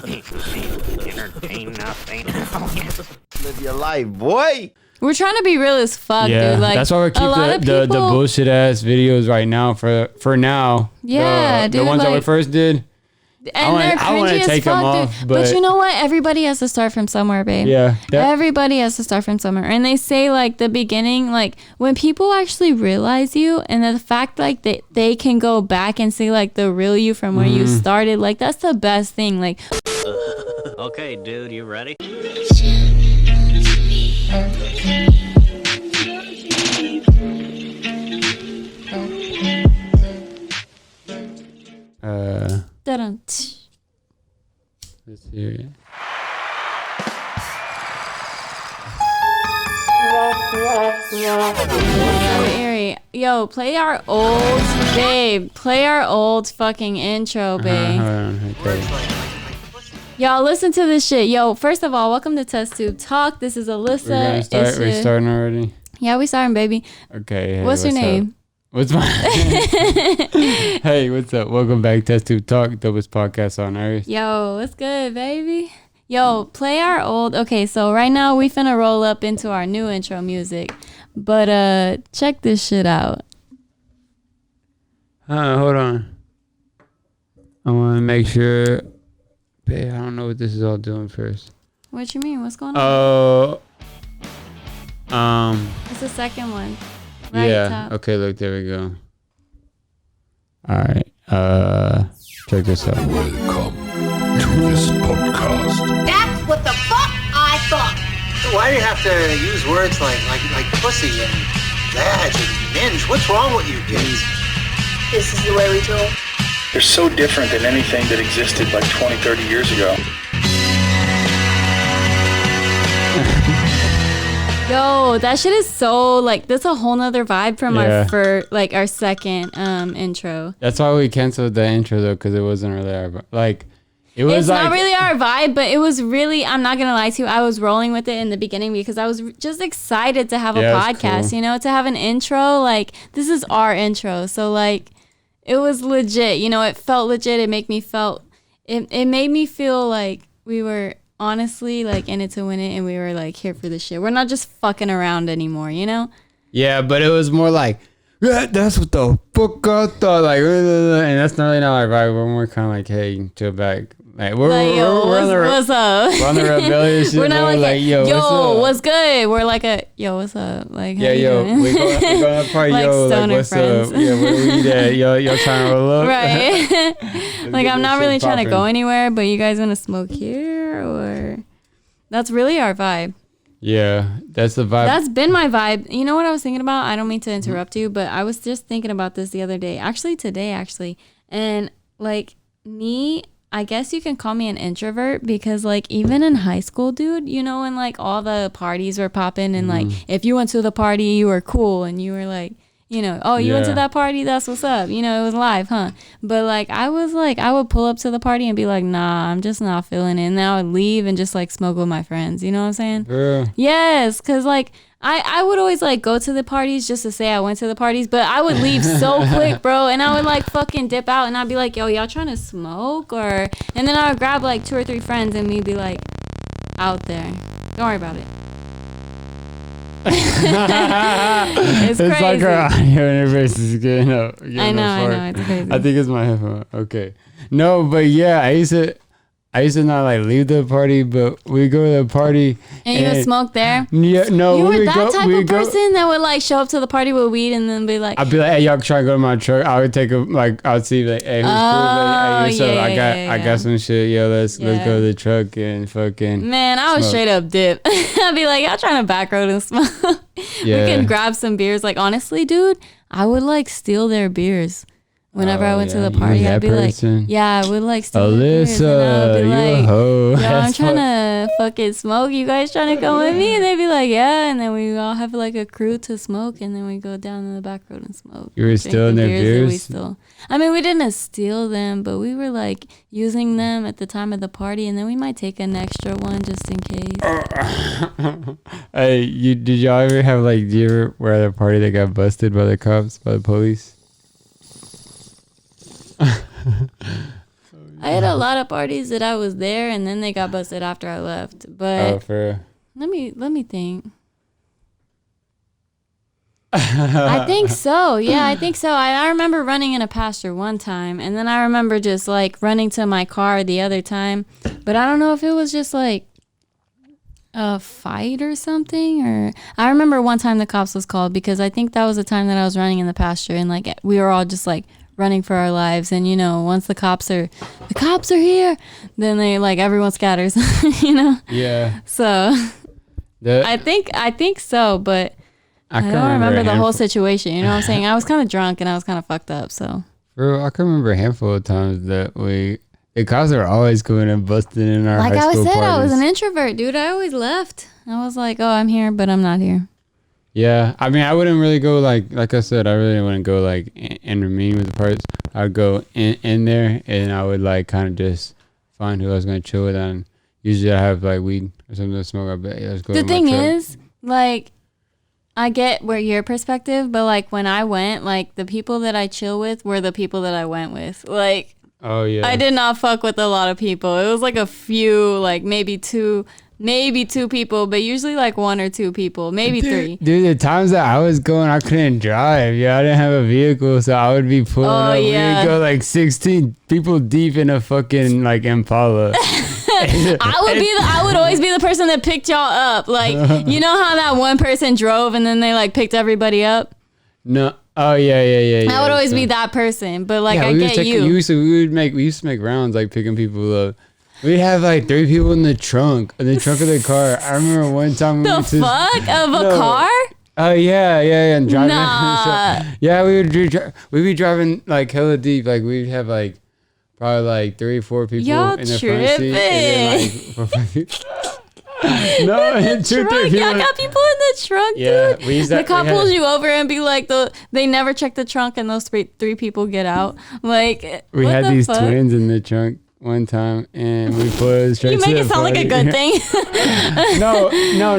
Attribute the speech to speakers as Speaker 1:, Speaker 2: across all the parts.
Speaker 1: Entertain nothing.
Speaker 2: Live your life, boy.
Speaker 3: We're trying to be real as fuck, dude. Like,
Speaker 4: that's why we keep the bullshit ass videos right now for now.
Speaker 3: Yeah, dude.
Speaker 4: The ones that we first did.
Speaker 3: And they're cringy as fuck, dude. But you know what? Everybody has to start from somewhere, babe.
Speaker 4: Yeah.
Speaker 3: Everybody has to start from somewhere. And they say, like, the beginning, like, when people actually realize you and the fact, like, they can go back and see, like, the real you from where you started, like, that's the best thing. Like,
Speaker 1: Okay, dude, you ready?
Speaker 4: Let's hear it.
Speaker 3: Yo, play our old, babe. Play our old fucking intro, babe.
Speaker 4: Okay.
Speaker 3: Y'all listen to this shit. Yo, first of all, welcome to Test Tube Talk. This is Alyssa.
Speaker 4: We're starting already?
Speaker 3: Yeah, we starting, baby.
Speaker 4: Okay. Hey,
Speaker 3: what's your name?
Speaker 4: What's my Hey, what's up? Welcome back, Test Tube Talk, dopest podcast on earth.
Speaker 3: Yo, what's good, baby? Yo, play our old. Okay, so right now we finna roll up into our new intro music, but check this shit out.
Speaker 4: Hold on. I want to make sure. Babe, I don't know what this is all doing first.
Speaker 3: What you mean? What's going on? It's the second one. Right,
Speaker 4: yeah.
Speaker 3: top.
Speaker 4: Okay. Look, there we go. All right. Check this out.
Speaker 5: Welcome to this podcast.
Speaker 6: That's what the fuck I thought.
Speaker 7: Why do you have to use words like pussy and vag and minge? What's wrong with you kids?
Speaker 6: This is the way we do.
Speaker 8: They're so different than anything that existed like 20, 30 years ago.
Speaker 3: Yo, that shit is so, like, that's a whole nother vibe from our second intro.
Speaker 4: That's why we canceled the intro though, because it wasn't really our like.
Speaker 3: It's not really our vibe, but it was really, I'm not going to lie to you, I was rolling with it in the beginning because I was just excited to have a podcast,
Speaker 4: cool.
Speaker 3: you know, to have an intro. Like, this is our intro. So, like, it was legit. You know, it felt legit. It made me feel like we were honestly, like, in it to win it and we were, like, here for the shit. We're not just fucking around anymore, you know?
Speaker 4: Yeah, but it was more like, yeah, that's what the fuck I thought. Like, and that's not really not our vibe. We're more kind of like, hey, chill back. Like, we're on the
Speaker 3: what's up?
Speaker 4: We're on the rebellious shit.
Speaker 3: We're not like
Speaker 4: yo,
Speaker 3: what's good? We're like yo, what's up? Like,
Speaker 4: yeah, yo, we go to party,
Speaker 3: like
Speaker 4: yo, like, what's
Speaker 3: friends.
Speaker 4: up? Yeah, where we at? Yo, trying to roll up?
Speaker 3: Right. Like, I'm not really trying to go anywhere, but you guys want to smoke here? Or that's really our vibe.
Speaker 4: Yeah, that's the vibe.
Speaker 3: That's been my vibe. You know what I was thinking about? I don't mean to interrupt you, but I was just thinking about this the other day. Actually, today. And, like, I guess you can call me an introvert because, like, even in high school, dude, you know, when, like, all the parties were popping and, like, if you went to the party, you were cool and you were, like, you know, oh, you went to that party? That's what's up. You know, it was live, huh? But, like, I would pull up to the party and be like, nah, I'm just not feeling it. And then I would leave and just, like, smoke with my friends. You know what I'm saying?
Speaker 4: Yeah.
Speaker 3: Yes, because, like, I would always, like, go to the parties just to say I went to the parties, but I would leave so quick, bro, and I would, like, fucking dip out, and I'd be like, yo, y'all trying to smoke? And then I would grab, like, 2 or 3 friends, and we'd be, like, out there. Don't worry about it. It's crazy.
Speaker 4: It's like our audio interface is getting up.
Speaker 3: I know, it's crazy.
Speaker 4: I think it's my headphone. Okay. No, but yeah, I used to not like leave the party, but we go to the party
Speaker 3: and you would smoke there.
Speaker 4: Yeah, no,
Speaker 3: you were that type of person that would like show up to the party with weed and then be like,
Speaker 4: I'd be like, hey, y'all try to go to my truck. I would take I'd see like, hey, who's cool? Like, hey, I got some shit. Yo, let's go to the truck and fucking.
Speaker 3: Man, I would straight up dip. I'd be like, y'all trying to back road and smoke. Yeah. We can grab some beers. Like, honestly, dude, I would like steal their beers. Whenever I went to the party, I'd be person. Like, yeah, I would like steal
Speaker 4: Alyssa,
Speaker 3: and I'd be like,
Speaker 4: yo,
Speaker 3: I'm trying to fucking smoke. You guys trying to come with me? And they'd be like, yeah. And then we all have like a crew to smoke. And then we go down to the back road and smoke.
Speaker 4: You were stealing their beers?
Speaker 3: We stole. I mean, we didn't steal them, but we were like using them at the time of the party. And then we might take an extra one just in case.
Speaker 4: Hey, did y'all ever have like, do you ever were at a party that got busted by the cops, by the police?
Speaker 3: I had a lot of parties that I was there, and then they got busted after I left. But
Speaker 4: Oh, for
Speaker 3: let me think. I think so. Yeah, I think so. I remember running in a pasture one time, and then I remember just like running to my car the other time. But I don't know if it was just like a fight or something, or I remember one time the cops was called because I think that was the time that I was running in the pasture, and like we were all just like running for our lives. And you know, once the cops are here, then they like everyone scatters. You know.
Speaker 4: Yeah.
Speaker 3: So I think so, but I don't remember the whole situation. You know what I'm saying? I was kind of drunk and I was kind of fucked up. So,
Speaker 4: bro, I can remember a handful of times that the cops are always going and busting in our high school parties.
Speaker 3: I was an introvert, dude. I always left. I was like, oh, I'm here, but I'm not here.
Speaker 4: Yeah, I mean, I wouldn't really go like I said, I really wouldn't go like intervene with the parties. I'd go in there and I would like kind of just find who I was going to chill with. And usually I have like weed or something to smoke. I bet let's go.
Speaker 3: The thing is, like, I get where your perspective, but like when I went, like the people that I chill with were the people that I went with. Like,
Speaker 4: oh yeah,
Speaker 3: I did not fuck with a lot of people. It was like a few, like maybe two people, but usually like one or two people, maybe three.
Speaker 4: Dude, the times that I was going, I couldn't drive. Yeah, I didn't have a vehicle, so I would be pulling up.
Speaker 3: Yeah.
Speaker 4: We'd go like 16 people deep in a fucking like Impala.
Speaker 3: I would always be the person that picked y'all up. Like, you know how that one person drove and then they like picked everybody up?
Speaker 4: No. Oh yeah.
Speaker 3: I would always be that person, but like
Speaker 4: yeah,
Speaker 3: I get you.
Speaker 4: We used to make rounds like picking people up. We'd have like 3 people in the trunk of the car. I remember one time
Speaker 3: the fuck of a car?
Speaker 4: Oh yeah, and driving.
Speaker 3: Nah.
Speaker 4: Yeah, we'd be driving like hella deep. Like we'd have like probably like 3 or 4 people
Speaker 3: y'all
Speaker 4: in the
Speaker 3: tripping.
Speaker 4: front seat, and then like no, in
Speaker 3: trunk. Y'all got people in the trunk,
Speaker 4: yeah,
Speaker 3: dude. The cop pulls you over and be like, they never check the trunk, and those three people get out. Like
Speaker 4: we had these twins in the trunk one time, and we put straight.
Speaker 3: You make it sound like a good thing.
Speaker 4: no,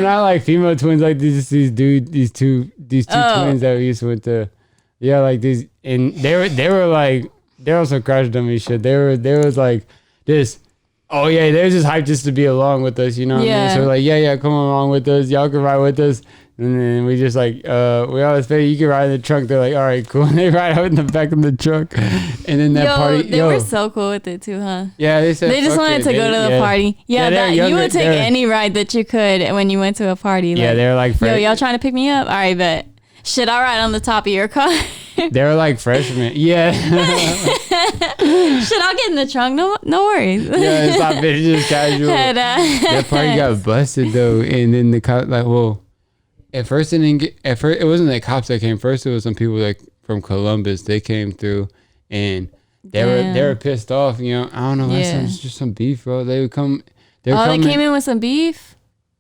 Speaker 4: not like female twins, like these two twins that we used to went to. Yeah, like these, and they were like they're also crash dummy shit. They was like this. Oh yeah, they was just hyped just to be along with us, you know what I mean? So like, yeah, come along with us. Y'all can ride with us. And then we just like, we always say you can ride in the trunk. They're like, all right, cool. And they ride out in the back of the truck. And then that party,
Speaker 3: they were so cool with it too, huh?
Speaker 4: Yeah, they said
Speaker 3: they just wanted to go to the party. Yeah, you would take any ride that you could when you went to a party. Like,
Speaker 4: yeah, they were like,
Speaker 3: yo, y'all trying to pick me up? All right, bet. Should I ride on the top of your car?
Speaker 4: They were like freshmen. Yeah.
Speaker 3: Should I get in the trunk? No worries.
Speaker 4: Yeah, stop it. It's just casual. That party got busted though, and then the cop like, well, at first it wasn't the cops that came first. It was some people like from Columbus. They came through, and they were pissed off. You know, I don't know. Yeah. It's just some beef, bro. They would come.
Speaker 3: They came in with some beef.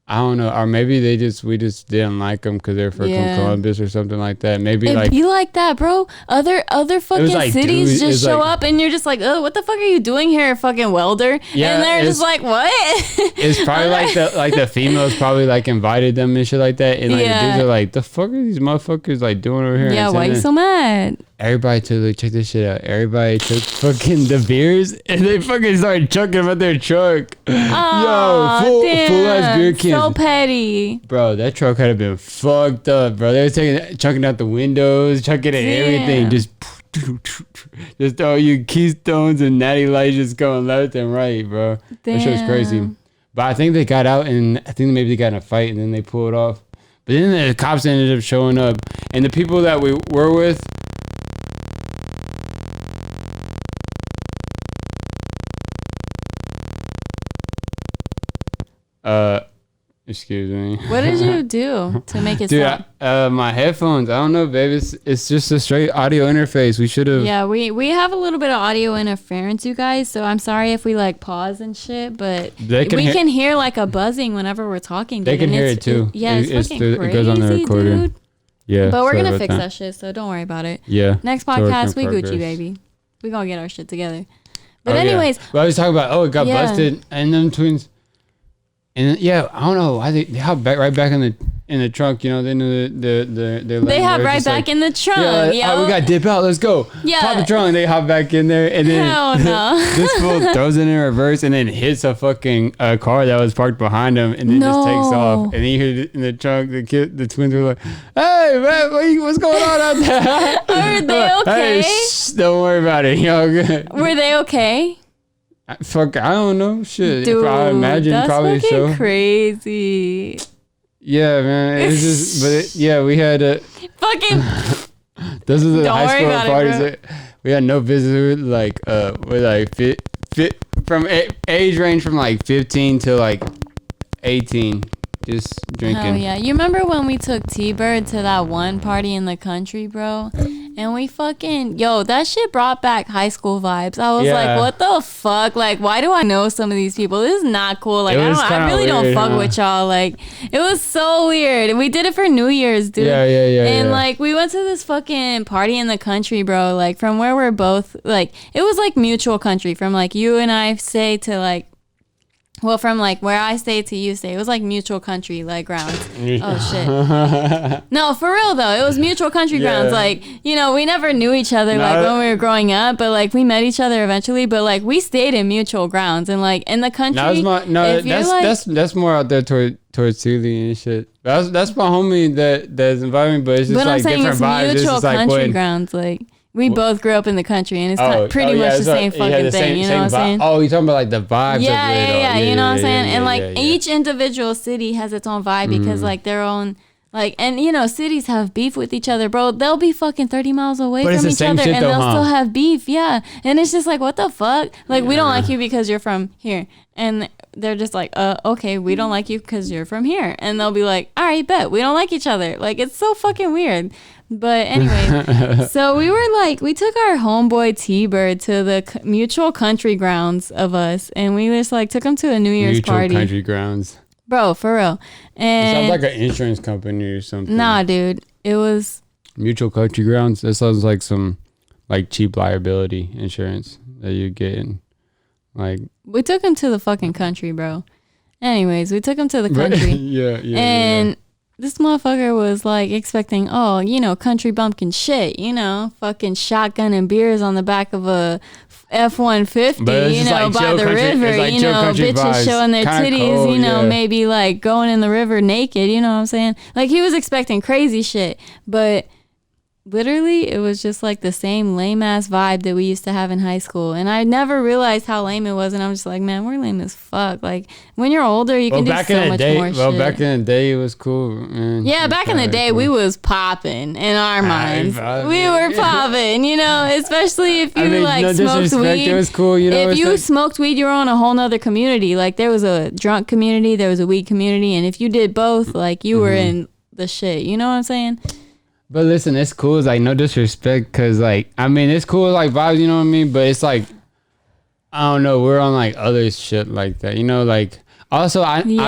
Speaker 4: I don't know, or maybe we just didn't like them because they're from Columbus or something like that. Maybe
Speaker 3: it'd be like that, bro. Other fucking
Speaker 4: like,
Speaker 3: cities just show up and you're just like, oh, what the fuck are you doing here, fucking welder?
Speaker 4: Yeah,
Speaker 3: and they're just like, what?
Speaker 4: It's probably like the females probably like invited them and shit like that, and like the dudes are like, the fuck are these motherfuckers like doing over here?
Speaker 3: Yeah, why you so mad?
Speaker 4: Everybody check this shit out. Everybody took fucking the beers and they fucking started chucking them at their truck.
Speaker 3: Oh, yo, full ass beer cans. So petty.
Speaker 4: Bro, that truck had been fucked up, bro. They were chucking out the windows, chucking at everything. Just all you Keystones and Natty Lights just going left and right, bro. That shit was crazy. But I think they got out and I think maybe they got in a fight and then they pulled off. But then the cops ended up showing up. And the people that we were with, excuse me.
Speaker 3: What did you do to make it stop?
Speaker 4: My headphones. I don't know, babe. It's just a straight audio interface. We should have.
Speaker 3: Yeah, we have a little bit of audio interference, you guys. So I'm sorry if we like pause and shit, but we can hear like a buzzing whenever we're talking.
Speaker 4: They can hear it too.
Speaker 3: It's fucking crazy,
Speaker 4: it goes on the recording.
Speaker 3: Dude.
Speaker 4: Yeah,
Speaker 3: but we're gonna fix that shit, so don't worry about it.
Speaker 4: Yeah.
Speaker 3: Next podcast, we Gucci, baby. We gonna get our shit together. But anyways,
Speaker 4: well, I was talking about it got busted and them twins. And I don't know why they hop back right back in the in the trunk, you know, then
Speaker 3: They hop right back in the trunk.
Speaker 4: Yeah, we got to dip out. Let's go.
Speaker 3: Yeah.
Speaker 4: Pop the trunk. And they hop back in there, and then
Speaker 3: Hell no.
Speaker 4: this fool throws it in reverse and then hits a fucking car that was parked behind him, and then just takes off. And he heard it in the trunk. The twins were like, "Hey man, what's going on out there?"
Speaker 3: Are they okay?
Speaker 4: Hey, don't worry about it. Y'all good.
Speaker 3: Were they okay?
Speaker 4: I don't know. Shit.
Speaker 3: Dude,
Speaker 4: I imagine
Speaker 3: that's
Speaker 4: probably
Speaker 3: fucking
Speaker 4: so.
Speaker 3: crazy.
Speaker 4: Yeah, man. It was just, we had
Speaker 3: Fucking.
Speaker 4: this is the
Speaker 3: Don't
Speaker 4: high
Speaker 3: worry
Speaker 4: school
Speaker 3: about it,
Speaker 4: parties.
Speaker 3: bro.
Speaker 4: We had no visitors. Like, we're like fit from age range from like 15 to like 18, just drinking.
Speaker 3: Oh yeah, you remember when we took T-Bird to that one party in the country, bro? And we fucking that shit brought back high school vibes. I was like, what the fuck? Like, why do I know some of these people? This is not cool. Like, I really don't fuck with y'all. Like, it was so weird. We did it for New Year's, dude.
Speaker 4: Yeah.
Speaker 3: And like, we went to this fucking party in the country, bro. Like, from where we're both, like, it was like mutual country. From like you and I stay to like. Well, from like where I stay to you stay, it was like mutual country like grounds. Oh shit! No, for real though, it was mutual country grounds. Like, you know, we never knew each other like when we were growing up, but like we met each other eventually. But like we stayed in mutual grounds and like in the country.
Speaker 4: That's more out there towards Sealy and shit. That's my homie that's inviting me, but it's just
Speaker 3: but
Speaker 4: like
Speaker 3: I'm saying
Speaker 4: different
Speaker 3: it's
Speaker 4: vibes.
Speaker 3: mutual
Speaker 4: It's just
Speaker 3: country
Speaker 4: like
Speaker 3: grounds. Like we both grew up in the country, and it's pretty much the same fucking thing. You know what I'm saying?
Speaker 4: Oh, you're talking about like the vibes.
Speaker 3: Yeah. You know what I'm saying? And like
Speaker 4: yeah.
Speaker 3: each individual city has its own vibe because like their own. Like, and you know, cities have beef with each other, bro. They'll be fucking 30 miles away from each other and they'll still have beef. Yeah. And it's just like, what the fuck? Like, we don't like you because you're from here. And they're just like, okay, we don't like you because you're from here. And they'll be like, all right, bet. We don't like each other. Like, it's so fucking weird. But anyway, so we were like, we took our homeboy T-Bird to the mutual country grounds of us. And we just like took him to a New Year's party.
Speaker 4: Mutual country grounds.
Speaker 3: Bro, for real. And
Speaker 4: it sounds like an insurance company or something.
Speaker 3: Nah, dude. It was
Speaker 4: Mutual Country Grounds. That sounds like some like cheap liability insurance that you get in. Like,
Speaker 3: we took him to the fucking country, bro. Anyways, we took him to the country.
Speaker 4: yeah.
Speaker 3: And this motherfucker was like expecting, country bumpkin shit, fucking shotgun and beers on the back of a F-150,
Speaker 4: like
Speaker 3: by the river,
Speaker 4: like
Speaker 3: bitches
Speaker 4: vibes.
Speaker 3: showing their
Speaker 4: Kinda
Speaker 3: titties,
Speaker 4: cold,
Speaker 3: maybe like going in the river naked, you know what I'm saying? Like he was expecting crazy shit, but literally it was just like the same lame ass vibe that we used to have in high school. And I never realized how lame it was. And I'm just like, man, we're lame as fuck. Like when you're older, you can do so much more shit.
Speaker 4: Well, back in the day, it was cool, man.
Speaker 3: Yeah, back in the day, we was popping in our minds. We were popping, especially if you smoked weed.
Speaker 4: It was cool,
Speaker 3: If you smoked weed, you were on a whole nother community. Like there was a drunk community, there was a weed community. And if you did both, like you were in the shit. You know what I'm saying?
Speaker 4: But listen, it's cool. It's like no disrespect, cause like it's cool like vibes. You know what I mean? But it's like I don't know. We're on like other shit like that. Like also I blend.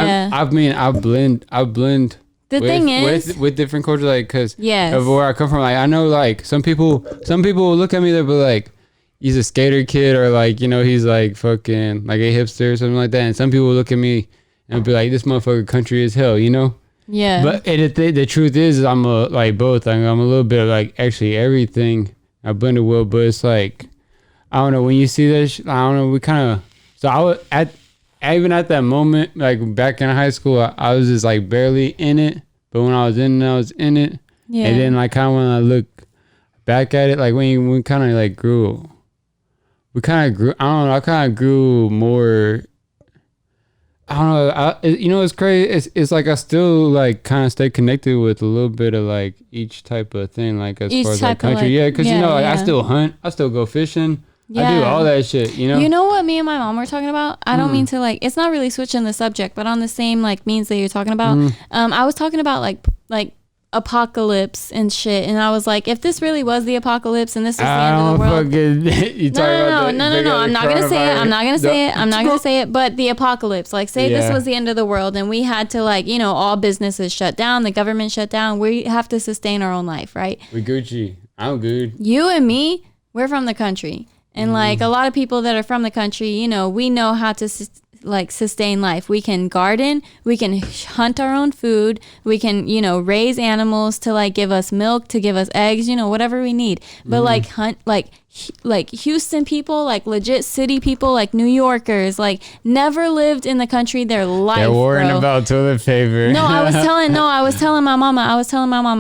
Speaker 3: The thing is
Speaker 4: with different cultures, like cause
Speaker 3: yes.
Speaker 4: of where I come from. Like I know like some people will look at me, they'll be like, he's a skater kid, or like he's like fucking like a hipster or something like that. And some people will look at me and be like, this motherfucker country as hell,
Speaker 3: Yeah.
Speaker 4: But the truth is I'm both. I'm a little bit of like actually everything. I blend it well, but it's like, I don't know, when you see this, I don't know, we kind of, so I was even at that moment, like back in high school, I was just like barely in it. But when I was in it.
Speaker 3: Yeah.
Speaker 4: And then like kind of when I look back at it, like when we kind of like grew, I kind of grew more. I don't know. It's crazy. It's like I still like kind of stay connected with a little bit of like each type of thing, like as far as like country. Because I still hunt. I still go fishing. Yeah. I do all that shit.
Speaker 3: You know what me and my mom were talking about? I don't mean to like. It's not really switching the subject, but on the same like means that you're talking about. I was talking about like apocalypse and shit, and I was like, if this really was the apocalypse and this is the end of the world. No, I'm not gonna say it. But the apocalypse, like, say this was the end of the world, and we had to like, all businesses shut down, the government shut down. We have to sustain our own life, right?
Speaker 4: We Gucci. I'm good.
Speaker 3: You and me, we're from the country, and like a lot of people that are from the country, we know how to like sustain life. We can garden, we can hunt our own food, we can, you know, raise animals to like give us milk, to give us eggs, you know, whatever we need. But like hunt, like Houston people, like legit city people, like New Yorkers, like never lived in the country their life.
Speaker 4: They're worrying
Speaker 3: bro.
Speaker 4: about toilet paper.
Speaker 3: I was telling my mama,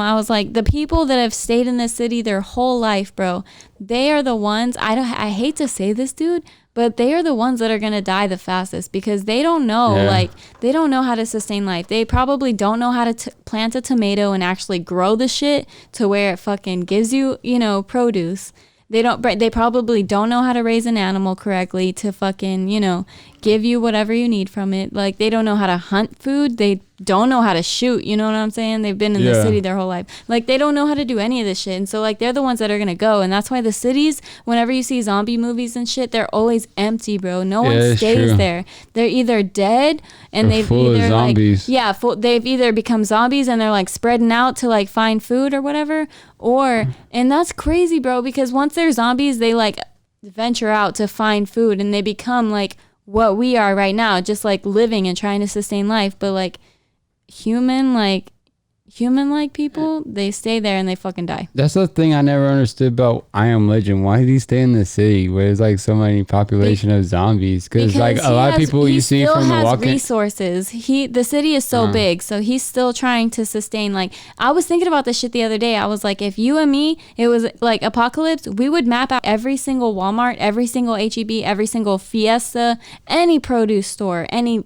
Speaker 3: I was like, the people that have stayed in this city their whole life, bro, they are the ones, I hate to say this, dude, but they are the ones that are going to die the fastest because they don't know, like, they don't know how to sustain life. They probably don't know how to plant a tomato and actually grow the shit to where it fucking gives you, you know, produce. They probably don't know how to raise an animal correctly to fucking, you know, give you whatever you need from it. Like, they don't know how to hunt food. They don't know how to shoot. You know what I'm saying? They've been in the city their whole life. Like, they don't know how to do any of this shit. And so, like, they're the ones that are going to go. And that's why the cities, whenever you see zombie movies and shit, they're always empty, bro. No one stays there. They're either dead and they've either,
Speaker 4: zombies.
Speaker 3: they've either become zombies and they're, like, spreading out to, like, find food or whatever. And that's crazy, bro, because once they're zombies, they, like, venture out to find food and they become, like, what we are right now, just like living and trying to sustain life. But like human people, they stay there and they fucking die.
Speaker 4: That's the thing I never understood about I Am Legend. Why did he stay in the city where there's like so many population of zombies? Because like a lot of people you see from The Walking
Speaker 3: resources. The city is so big, so he's still trying to sustain. Like, I was thinking about this shit the other day. I was like, if you and me, it was like apocalypse, we would map out every single Walmart, every single HEB, every single Fiesta, any produce store, any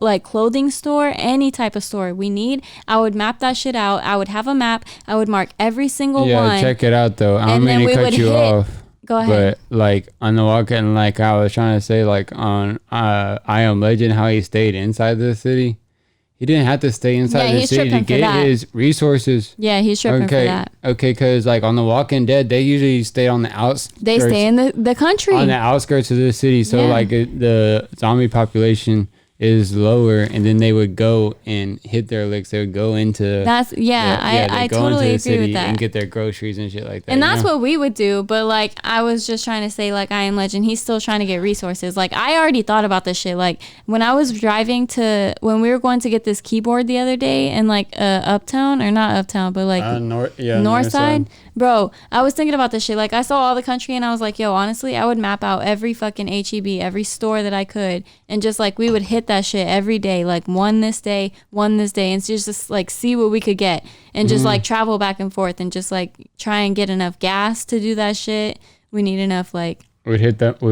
Speaker 3: like clothing store, any type of store we need. I would map that shit out. I would have a map. I would mark every single one.
Speaker 4: Yeah, check it out though. I don't mean to cut you off.
Speaker 3: Go ahead.
Speaker 4: But like on The Walking, like I was trying to say, like on I Am Legend, how he stayed inside the city. He didn't have to stay inside the city to get his resources.
Speaker 3: Yeah, he's tripping for that.
Speaker 4: Okay, because like on The Walking Dead, they usually stay on the outskirts.
Speaker 3: They stay in the country.
Speaker 4: On the outskirts of the city. So like the zombie population is lower, and then they would go and hit their licks. They would go into
Speaker 3: I totally agree with that
Speaker 4: and get their groceries and shit like that.
Speaker 3: And that's what we would do. But like, I was just trying to say, like, I Am Legend, he's still trying to get resources. Like, I already thought about this shit. Like, when I was driving when we were going to get this keyboard the other day in like uptown, or not uptown, but like north side. Bro, I was thinking about this shit. Like, I saw all the country and I was like, yo, honestly, I would map out every fucking HEB, every store that I could, and just like, we would hit that shit every day, like one this day, and just like see what we could get, and just like travel back and forth, and just like try and get enough gas to do that shit. We need enough, like,
Speaker 4: we would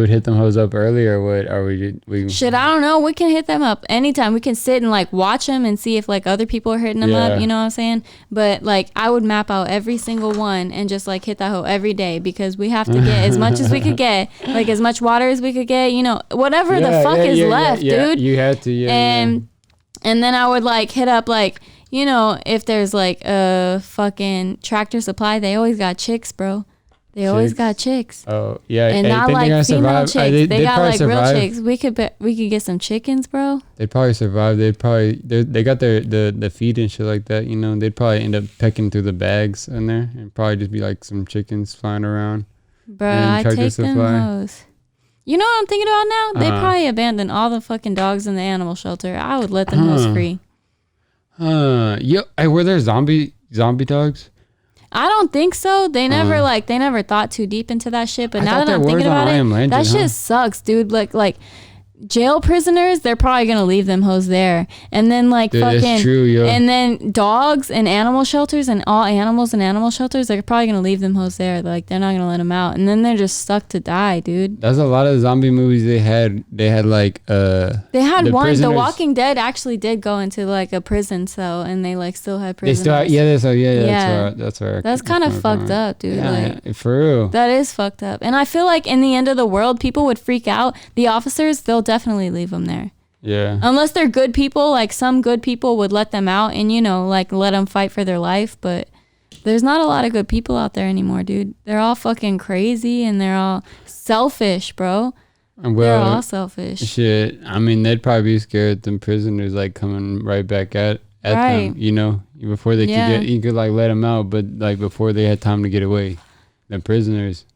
Speaker 4: hit them hoes up early, or what? Are we
Speaker 3: shit, I don't know. We can hit them up anytime. We can sit and like watch them and see if like other people are hitting them up, you know what I'm saying? But like, I would map out every single one and just like hit that hoe every day, because we have to get as much as we could get, like as much water as we could get, you know, whatever the fuck is left, dude.
Speaker 4: You had to,
Speaker 3: and then I would like hit up, like, you know, if there's like a fucking Tractor Supply, they always got chicks, bro. They always got chicks.
Speaker 4: Oh yeah,
Speaker 3: and not like female chicks. They got like
Speaker 4: survive.
Speaker 3: real chicks. We could get some chickens, bro.
Speaker 4: They'd probably survive. They got the feed and shit like that. You know, they'd probably end up pecking through the bags in there, and probably just be like some chickens flying around.
Speaker 3: Bro, I take them hoes. You know what I'm thinking about now? They probably abandoned all the fucking dogs in the animal shelter. I would let them hoes free.
Speaker 4: Were there zombie dogs?
Speaker 3: I don't think so. They never thought too deep into that shit. But now that I'm thinking about it, that shit sucks, dude. Like jail prisoners, they're probably gonna leave them hoes there. And then like fucking, and then dogs and animal shelters and all animals in animal shelters, they're probably gonna leave them hoes there. Like, they're not gonna let them out, and then they're just stuck to die, dude.
Speaker 4: That's a lot of zombie movies they had like
Speaker 3: they had one prisoners. The Walking Dead actually did go into like a prison cell, and they like still had prisoners. That's right. That's kind of fucked up, dude.
Speaker 4: Yeah, for real.
Speaker 3: That is fucked up. And I feel like in the end of the world, people would freak out. The officers, they'll definitely leave them there.
Speaker 4: Yeah.
Speaker 3: Unless they're good people, like some good people would let them out and, you know, like let them fight for their life. But there's not a lot of good people out there anymore, dude. They're all fucking crazy and they're all selfish, bro.
Speaker 4: Well,
Speaker 3: they're all selfish.
Speaker 4: Shit. I mean, they'd probably be scared them prisoners like coming right back at them, you know, before they you could like let them out, but like before they had time to get away. The prisoners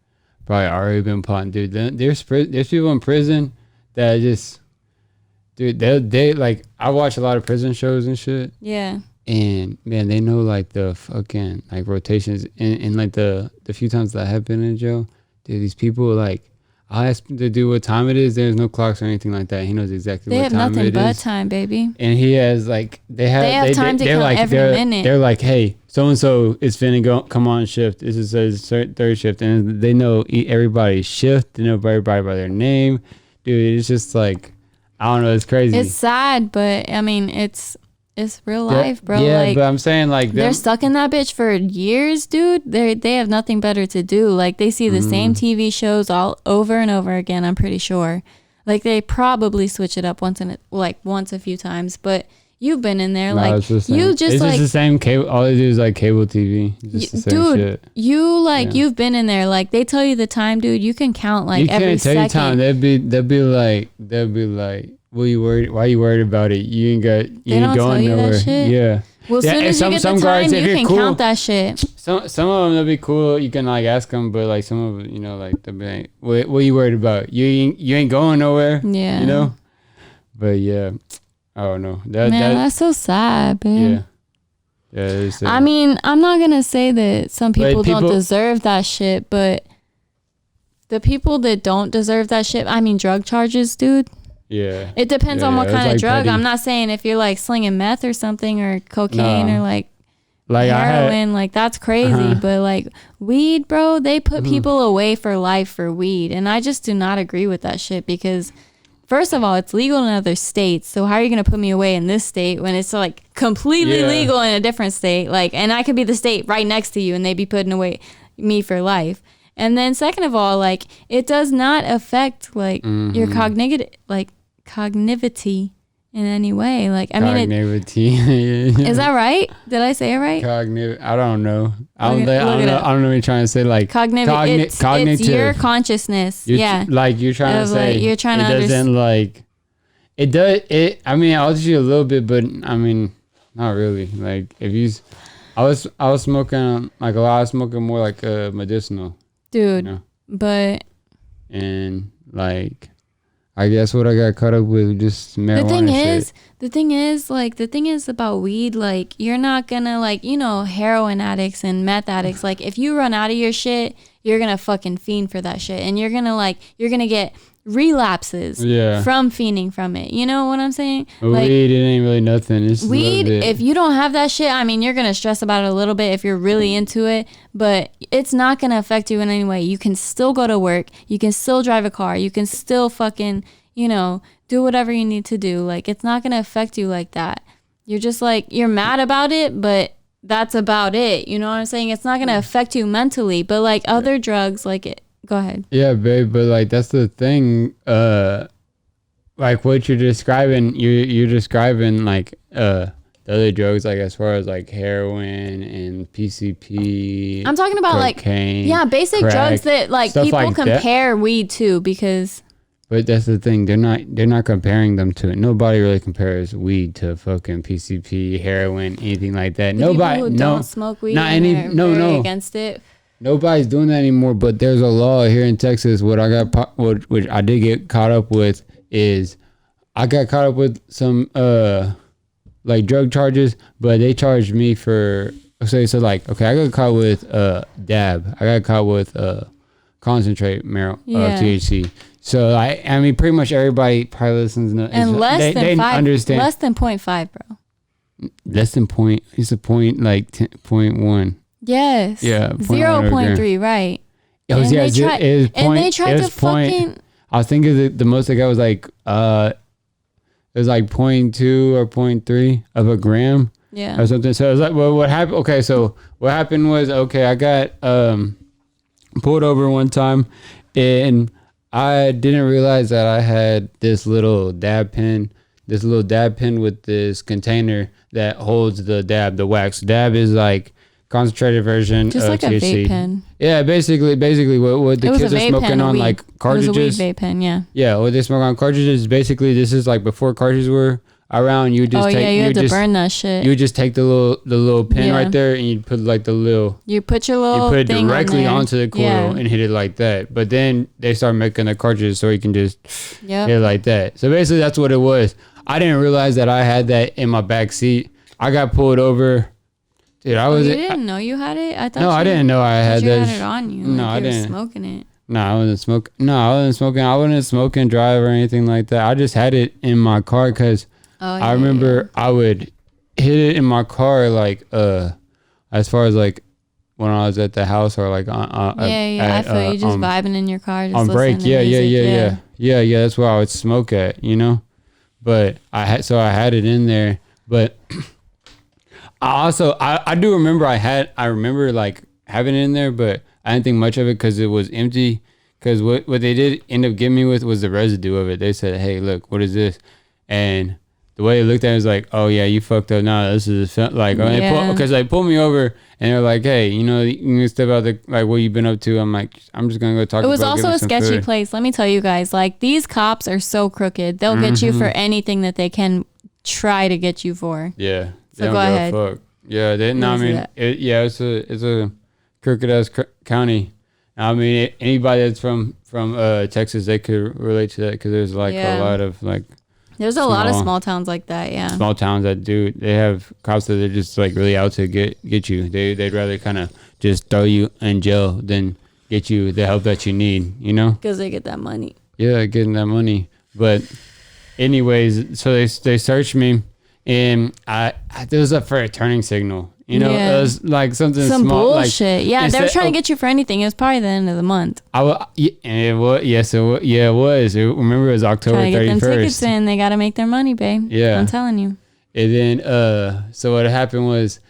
Speaker 4: probably already been plotting, dude. There's people in prison that just dude, they like I watch a lot of prison shows and shit.
Speaker 3: Yeah.
Speaker 4: And man, they know like the fucking like rotations and like the few times that I have been in jail, dude, these people like I ask him to do what time it is. There's no clocks or anything like that. He knows exactly what time it is. They have nothing but
Speaker 3: time, baby.
Speaker 4: And he has like they have
Speaker 3: time to count
Speaker 4: like,
Speaker 3: every minute.
Speaker 4: They're like, hey, so and so is finna come on shift. This is a third shift, and they know everybody's shift. They know everybody by their name, dude. It's just like I don't know. It's crazy.
Speaker 3: It's sad, but I mean, it's real life, bro.
Speaker 4: Yeah,
Speaker 3: like,
Speaker 4: but I'm saying like
Speaker 3: they're stuck in that bitch for years, dude. They have nothing better to do. Like they see the same TV shows all over and over again. I'm pretty sure. Like they probably switch it up once a few times, but you've been in there. Like
Speaker 4: it's just
Speaker 3: you
Speaker 4: it's
Speaker 3: like
Speaker 4: just the same cable. All they do is like cable TV. It's just the same
Speaker 3: dude,
Speaker 4: shit.
Speaker 3: You've been in there. Like they tell you the time, dude. You can count like every second. You can't tell you
Speaker 4: time. They'll be like. Why you worried about it? You ain't going nowhere.
Speaker 3: That shit?
Speaker 4: Yeah.
Speaker 3: Well, as soon as you get the time, you can count that shit.
Speaker 4: Some of them they'll be cool. You can like ask them, but like some of them, like they'll be like, "What are you worried about? You ain't going nowhere."
Speaker 3: Yeah.
Speaker 4: But yeah, I don't know.
Speaker 3: That's so sad, man.
Speaker 4: Yeah. Yeah. It is sad.
Speaker 3: I mean, I'm not gonna say that some people don't deserve that shit, but the people that don't deserve that shit, I mean, drug charges, dude.
Speaker 4: Yeah.
Speaker 3: It depends on what kind of drug. I'm not saying if you're like slinging meth or something or cocaine or like heroin, like that's crazy. But like weed, bro, they put people away for life for weed. And I just do not agree with that shit because first of all, it's legal in other states. So how are you going to put me away in this state when it's like completely legal in a different state? Like, and I could be the state right next to you and they'd be putting away me for life. And then second of all, like it does not affect like your cognitivity in any way. Like I mean, is that right? Did I say it right?
Speaker 4: I don't know. I don't know what you're trying to say. Like
Speaker 3: cognitive. It's your consciousnness.
Speaker 4: Like you're trying to say.
Speaker 3: Like, you're trying to
Speaker 4: doesn't like. It does. I mean, I'll teach you a little bit, but I mean, not really. Like if you, I was smoking like a lot. I was smoking more like medicinal.
Speaker 3: Dude, but
Speaker 4: and like I guess what I got caught up with just marijuana.
Speaker 3: The thing is about weed, like you're not gonna like, heroin addicts and meth addicts, like if you run out of your shit, you're gonna fucking fiend for that shit and you're gonna get relapses from fiending from it. You know what I'm saying? Like,
Speaker 4: weed, it ain't really nothing. It's
Speaker 3: weed, if you don't have that shit, I mean, you're going to stress about it a little bit if you're really into it, but it's not going to affect you in any way. You can still go to work. You can still drive a car. You can still fucking, do whatever you need to do. Like, it's not going to affect you like that. You're just like, you're mad about it, but that's about it. You know what I'm saying? It's not going to affect you mentally, but like other drugs, like it. Go ahead.
Speaker 4: Yeah, babe, but like that's the thing. Like what you're describing, you're describing like the other drugs, like as far as like heroin and PCP.
Speaker 3: I'm talking about
Speaker 4: cocaine,
Speaker 3: basic
Speaker 4: crack,
Speaker 3: drugs that like people
Speaker 4: like
Speaker 3: compare weed to because.
Speaker 4: But that's the thing. They're not comparing them to it. Nobody really compares weed to fucking PCP, heroin, anything like that. Nobody.
Speaker 3: People who don't smoke weed. Very against it.
Speaker 4: Nobody's doing that anymore, but there's a law here in Texas. Which I did get caught up with is I got caught up with some like drug charges, but they charged me for so like okay, I got caught with dab. I got caught with concentrate THC. So I mean pretty much everybody probably listens to
Speaker 3: and less than 0.5, bro.
Speaker 4: Less than point. It's a point like 0.1.
Speaker 3: Yes.
Speaker 4: Yeah.
Speaker 3: 0.3, right.
Speaker 4: It was,
Speaker 3: and they tried to fucking.
Speaker 4: I was thinking the most I got was like it was like 0.2 or 0.3 of a gram.
Speaker 3: Yeah.
Speaker 4: Or something. So it was like, well, what happened? Okay, so what happened was I got pulled over one time, and I didn't realize that I had this little dab pen with this container that holds the wax. Dab is like concentrated version
Speaker 3: just
Speaker 4: of
Speaker 3: like
Speaker 4: THC.
Speaker 3: A vape pen.
Speaker 4: Yeah, basically what the kids are smoking on like cartridges.
Speaker 3: It was a weed vape pen, yeah.
Speaker 4: Yeah, what they smoke on cartridges. Basically, this is like before cartridges were around. You just take,
Speaker 3: you have to burn that shit.
Speaker 4: You would just take the little pin
Speaker 3: Yeah.
Speaker 4: right there, and you'd put like the little.
Speaker 3: You put your little.
Speaker 4: You put it
Speaker 3: thing
Speaker 4: directly
Speaker 3: on
Speaker 4: onto the coil
Speaker 3: Yeah.
Speaker 4: and hit it like that. But then they start making the cartridges so you can just
Speaker 3: Yep.
Speaker 4: hit it like that. So basically, that's what it was. I didn't realize that I had that in my back seat. I got pulled over. Dude, I was.
Speaker 3: You didn't know you had it? I thought.
Speaker 4: No, I didn't know I had
Speaker 3: you
Speaker 4: that.
Speaker 3: had it on you.
Speaker 4: No,
Speaker 3: like
Speaker 4: I
Speaker 3: you were
Speaker 4: didn't.
Speaker 3: Smoking it.
Speaker 4: No, I wasn't smoking. No, I wasn't smoking. I wasn't smoking drive or anything like that. I just had it in my car because I remember I would hit it in my car like as far as like when I was at the house or like
Speaker 3: I feel you just vibing in your car just
Speaker 4: on break.
Speaker 3: listening to music.
Speaker 4: Yeah. That's where I would smoke at, you know. But I had it in there. But I do remember I remember like having it in there, but I didn't think much of it because it was empty. Because what they did end up getting me with was the residue of it. They said, "Hey, look, what is this?" And the way they looked at it was like, "Oh yeah, you fucked up. Now this is like," because they pulled me over and they're like, "Hey, you know, you can step out the like what you've been up to." I'm like, I'm just gonna go talk.
Speaker 3: It was also a sketchy
Speaker 4: food.
Speaker 3: place. Let me tell you guys, like these cops are so crooked. They'll get you for anything that they can try to get you for.
Speaker 4: Yeah.
Speaker 3: So go ahead.
Speaker 4: Fuck. Yeah, they. No, I mean, it's a crooked ass county. I mean, anybody that's from Texas, they could relate to that because there's like a lot of like.
Speaker 3: There's a lot of small towns like that. Yeah.
Speaker 4: Small towns that they have cops that are just like really out to get you. They'd rather kind of just throw you in jail than get you the help that you need. You know.
Speaker 3: Because they get that money.
Speaker 4: Yeah, getting that money. But anyways, so they searched me, and I there was up for a turning signal. You know, it was like some
Speaker 3: small, bullshit.
Speaker 4: Like,
Speaker 3: yeah, they were trying to get you for anything. It was probably the end of the month.
Speaker 4: It was. Remember, it was October 31st.
Speaker 3: Trying to get them tickets in. They got to make their money, babe.
Speaker 4: Yeah,
Speaker 3: I'm telling you.
Speaker 4: And then, so what happened was,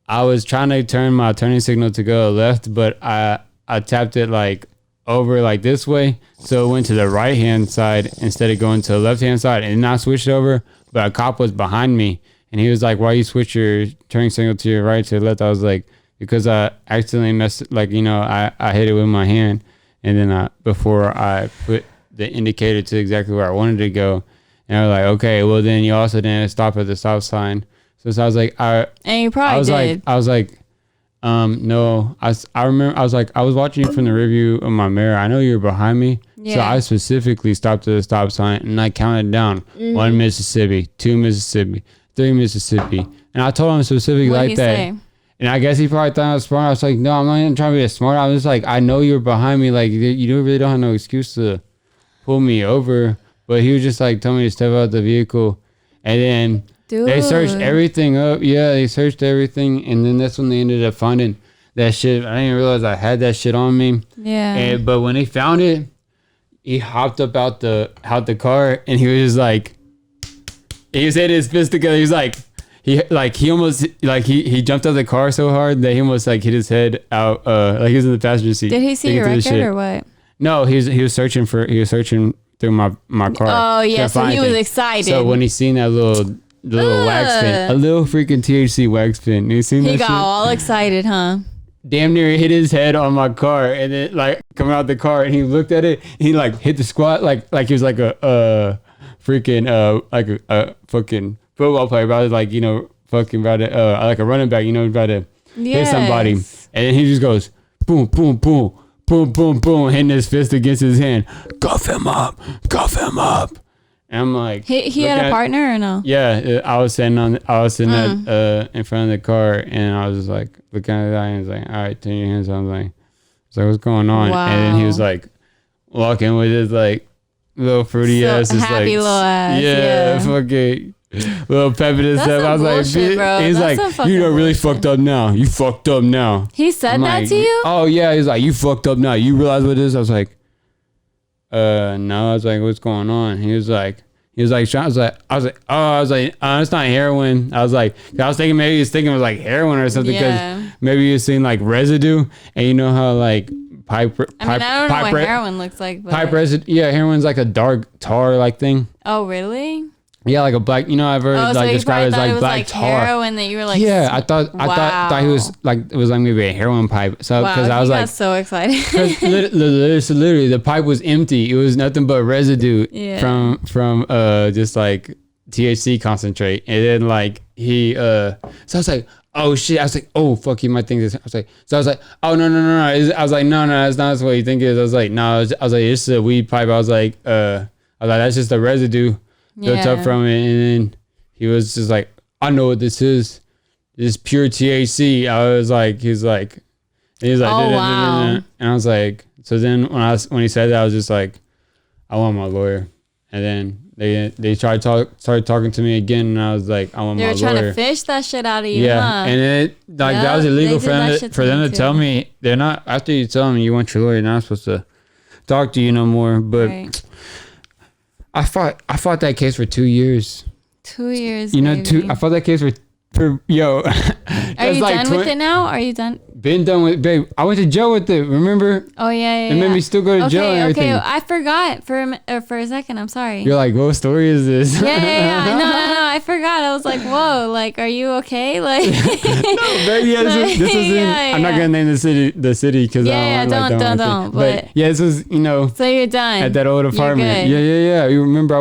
Speaker 4: I was trying to turn my turning signal to go left, but I tapped it like over like this way, so it went to the right hand side instead of going to the left hand side, and then I switched over. But a cop was behind me. And he was like, "Why you switch your turning signal to your right to the left?" I was like, "Because I accidentally messed, like, you know, I hit it with my hand, and then before I put the indicator to exactly where I wanted to go." And I was like, "Okay, well then you also didn't stop at the stop sign." So I was like, and
Speaker 3: you probably did.
Speaker 4: I was like, no, I remember I was like, I was watching you from the review of my mirror. I know you were behind me, so I specifically stopped at the stop sign and I counted down 1 Mississippi, 2 Mississippi. 3 Mississippi, and I told him specifically like that. Say? And I guess he probably thought I was smart. I was like, no, I'm not even trying to be smart. I was like, I know you were behind me. Like, you really don't have no excuse to pull me over. But he was just like, telling me to step out the vehicle, and then they searched everything up. Yeah, they searched everything, and then that's when they ended up finding that shit. I didn't realize I had that shit on me.
Speaker 3: Yeah.
Speaker 4: But when they found it, he hopped up out the car, and he was just like. He was hitting his fist together. He was like, he almost like he jumped out of the car so hard that he almost like hit his head out. Like he was in the passenger seat.
Speaker 3: Did he see your record or what?
Speaker 4: No, he was searching through my car.
Speaker 3: Oh yeah, so he was excited.
Speaker 4: So when he seen that little wax pen, a little freaking THC wax pen, you seen that?
Speaker 3: He got all excited, huh?
Speaker 4: Damn near hit his head on my car, and then like coming out the car, and he looked at it. And he like hit the squat like he was like a freaking like a fucking football player, about to like, you know, fucking about to like a running back, you know, about to hit somebody, and then he just goes boom, boom, boom, boom, boom, boom, hitting his fist against his hand. Cuff him up. And I'm like,
Speaker 3: he had a partner or no?
Speaker 4: Yeah, I was sitting in front of the car, and I was just like looking at the guy, and he was like, "All right, turn your hands." I was like, "What's going on?"
Speaker 3: Wow.
Speaker 4: And then he was like walking with his like little fruity ass, just
Speaker 3: happy
Speaker 4: like,
Speaker 3: little ass,
Speaker 4: yeah, fucking little pep in his step. I was
Speaker 3: bullshit,
Speaker 4: like,
Speaker 3: bro.
Speaker 4: He's
Speaker 3: That's
Speaker 4: like, "You know, really
Speaker 3: bullshit.
Speaker 4: fucked up now. You fucked up now."
Speaker 3: He said
Speaker 4: I'm
Speaker 3: that
Speaker 4: like,
Speaker 3: to you?
Speaker 4: Oh yeah, he's like, "You fucked up now. You realize what it is?" I was like, no. I was like, "What's going on?" He was like, it's not heroin. I was thinking maybe he was thinking it was like heroin or something, because maybe he was seeing like residue, and you know how like
Speaker 3: I don't know what heroin looks like, but
Speaker 4: pipe residue. Yeah, heroin's like a dark tar like thing.
Speaker 3: Oh really?
Speaker 4: Yeah, like a black. You know, I've heard
Speaker 3: so
Speaker 4: like described as like black tar.
Speaker 3: Heroin that you were like.
Speaker 4: Yeah, I thought he was like, it was like maybe a heroin pipe. So because I was like
Speaker 3: so excited.
Speaker 4: Literally, the pipe was empty. It was nothing but residue from just like THC concentrate, and then like he so I was like, oh shit, I was like, oh fuck you, my thing is, I was like, oh no, I was like, no, that's not what you think it is. I was like, no, I was like, it's a weed pipe. I was like, that's just the residue built up from it. And then he was just like, I know what this is. This is pure THC. I was like, he's like, oh,
Speaker 3: wow.
Speaker 4: And I was like, so then when he said that, I was just like, I want my lawyer. And then they started talking to me again, and I was like, I want my lawyer.
Speaker 3: They were trying to fish that shit out of you,
Speaker 4: yeah.
Speaker 3: huh?
Speaker 4: And it that was illegal for them to tell me. They're not, after you tell them you want your lawyer, you're not supposed to talk to you no more. But
Speaker 3: right.
Speaker 4: I fought that case for 2 years.
Speaker 3: 2 years,
Speaker 4: you know,
Speaker 3: baby.
Speaker 4: I fought that case for yo.
Speaker 3: Are you done with it now? Are you done?
Speaker 4: Been done with, babe. I went to jail with it. Remember?
Speaker 3: Oh yeah.
Speaker 4: It made me still go to jail and everything.
Speaker 3: Okay, I forgot for a second. I'm sorry.
Speaker 4: You're like, what story is this?
Speaker 3: Yeah. No. I forgot. I was like, whoa. Like, are you okay? Like,
Speaker 4: no, baby. Yeah, this was in. I'm not gonna name the city because
Speaker 3: don't.
Speaker 4: But yeah, this was, you know.
Speaker 3: So you're done
Speaker 4: at that old apartment. Yeah. You remember I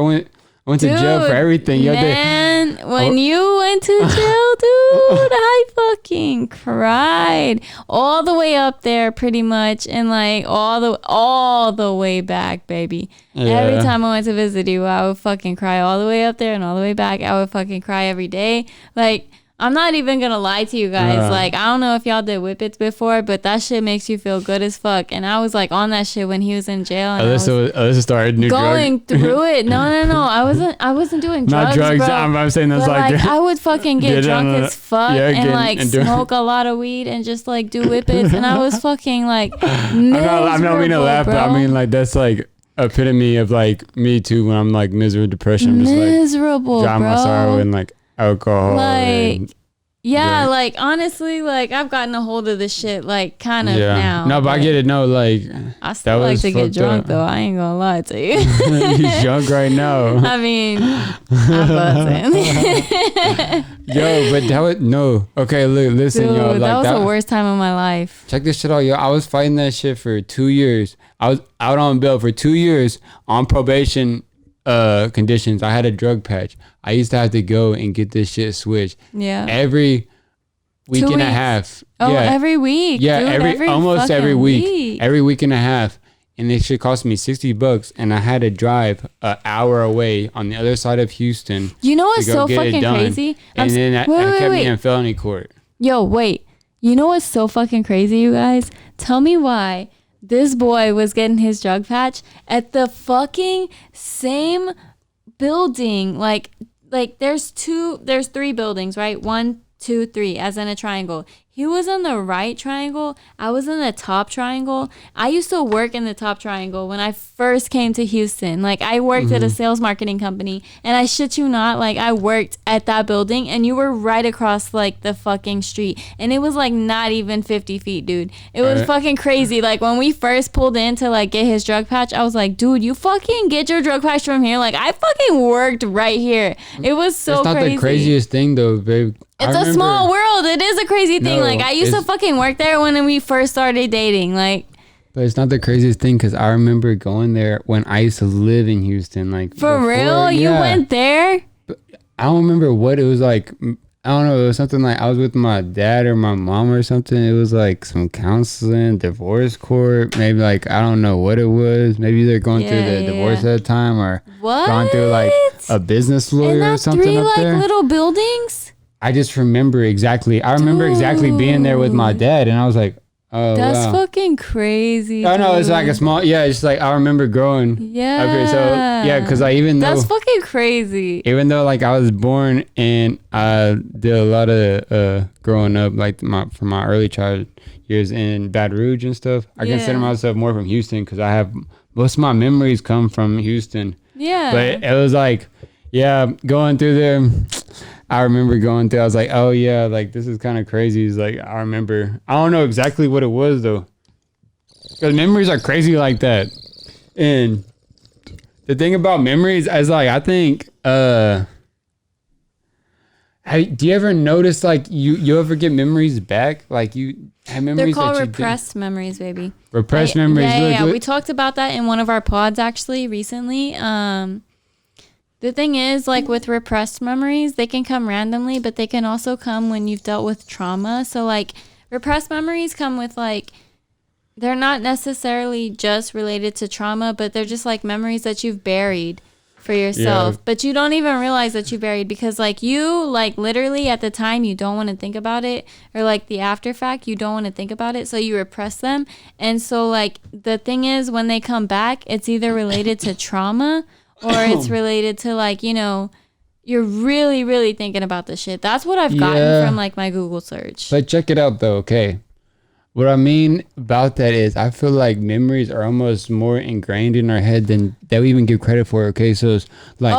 Speaker 4: went to jail for everything.
Speaker 3: Man, when you went to jail, dude, I fucking cried all the way up there, pretty much, and like all the way back, baby. Yeah. Every time I went to visit you, I would fucking cry all the way up there and all the way back. I would fucking cry every day. Like, I'm not even gonna lie to you guys. Like, I don't know if y'all did whippets before, but that shit makes you feel good as fuck. And I was like on that shit when he was in jail. And
Speaker 4: Alyssa started new
Speaker 3: going
Speaker 4: drug.
Speaker 3: through it. No. I wasn't doing drugs.
Speaker 4: Not drugs.
Speaker 3: Bro.
Speaker 4: I'm saying that's
Speaker 3: like I would fucking get drunk as fuck and like smoke a lot of weed and just like do whippets. And I was fucking like miserable.
Speaker 4: I'm not meaning to laugh, but I mean like that's like epitome of like me too when I'm like miserable, depression. I'm just
Speaker 3: miserable,
Speaker 4: like drown my sorrow and like alcohol.
Speaker 3: Like like honestly, like I've gotten a hold of this shit like kind of now.
Speaker 4: No, but I get it. No, like
Speaker 3: I still like to get drunk though. I ain't gonna lie to you.
Speaker 4: You're drunk right now.
Speaker 3: I mean, I'm buzzing.
Speaker 4: Yo, but that was okay. Look, listen,
Speaker 3: dude,
Speaker 4: yo. Like,
Speaker 3: that was the worst time of my life.
Speaker 4: Check this shit out, yo. I was fighting that shit for 2 years. I was out on bail for 2 years on probation conditions. I had a drug patch. I used to have to go and get this shit switched. Yeah. Every week and a half.
Speaker 3: Oh, yeah. Every week.
Speaker 4: Yeah,
Speaker 3: dude,
Speaker 4: almost every week. Every week and a half. And it should cost me $60, and I had to drive an hour away on the other side of Houston.
Speaker 3: You know what's so fucking crazy?
Speaker 4: And then I kept me in felony court.
Speaker 3: Yo, wait. You know what's so fucking crazy, you guys? Tell me why this boy was getting his drug patch at the fucking same building. Like there's three buildings, right? 1, 2, 3, as in a triangle. He was in the right triangle. I was in the top triangle. I used to work in the top triangle when I first came to Houston. Like, I worked at a sales marketing company, and I shit you not, like, I worked at that building, and you were right across, like, the fucking street. And it was, like, not even 50 feet, dude. It was fucking crazy. Like, when we first pulled in to, like, get his drug patch, I was like, dude, you fucking get your drug patch from here. Like, I fucking worked right here. It was so crazy.
Speaker 4: It's not the craziest thing, though, babe.
Speaker 3: It's a small world. It is a crazy thing. Like, I used to fucking work there when we first started dating. Like,
Speaker 4: but it's not the craziest thing because I remember going there when I used to live in Houston. Like,
Speaker 3: for real? You went there?
Speaker 4: But I don't remember what it was like. I don't know. It was something like I was with my dad or my mom or something. It was like some counseling, divorce court. Maybe like, I don't know what it was. Maybe they're going through the divorce at the time or going through like a business lawyer or something up there.
Speaker 3: 3 little buildings?
Speaker 4: I just remember exactly. I remember exactly being there with my dad, and I was like, "Oh,
Speaker 3: that's fucking crazy."
Speaker 4: Oh no, it's like a small. Yeah, it's like I remember growing.
Speaker 3: Yeah.
Speaker 4: Okay, so yeah, because I
Speaker 3: that's fucking crazy.
Speaker 4: Even though like I was born and I did a lot of growing up, like from my early childhood years in Baton Rouge and stuff. I consider myself more from Houston because I have most of my memories come from Houston.
Speaker 3: Yeah.
Speaker 4: But it was like, going through there. I remember going through, I was like, oh yeah, like this is kind of crazy. It's like, I remember, I don't know exactly what it was though. Because memories are crazy like that. And the thing about memories is like, I think, do you ever notice like you ever get memories back? Like you have memories.
Speaker 3: They're called repressed memories, baby.
Speaker 4: Repressed memories.
Speaker 3: Yeah. We talked about that in one of our pods actually recently. The thing is, like with repressed memories, they can come randomly, but they can also come when you've dealt with trauma. So like repressed memories come with like, they're not necessarily just related to trauma, but they're just like memories that you've buried for yourself. Yeah. But you don't even realize that you buried because like you, like literally at the time, you don't want to think about it, or like the after fact, you don't want to think about it. So you repress them. And so like the thing is, when they come back, it's either related to trauma or it's related to like, you know, you're really, really thinking about this shit. That's what I've gotten from like my Google search.
Speaker 4: But check it out though, okay? What I mean about that is I feel like memories are almost more ingrained in our head than that we even give credit for, okay? So it's like,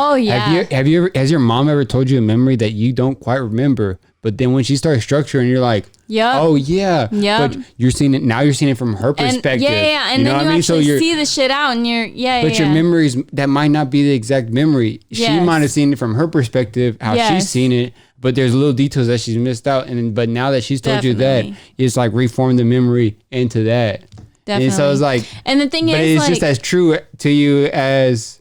Speaker 4: has your mom ever told you a memory that you don't quite remember, but then when she starts structuring, you're like, oh yeah, but you're seeing it from her perspective.
Speaker 3: And
Speaker 4: you know
Speaker 3: then you actually see the shit out and you're,
Speaker 4: but your memories, that might not be the exact memory. She might have seen it from her perspective, how she's seen it, but there's little details that she's missed out. But now that she's told you that, it's like reformed the memory into that.
Speaker 3: Definitely.
Speaker 4: And so it's like,
Speaker 3: and the thing is,
Speaker 4: it's
Speaker 3: like,
Speaker 4: just as true to you as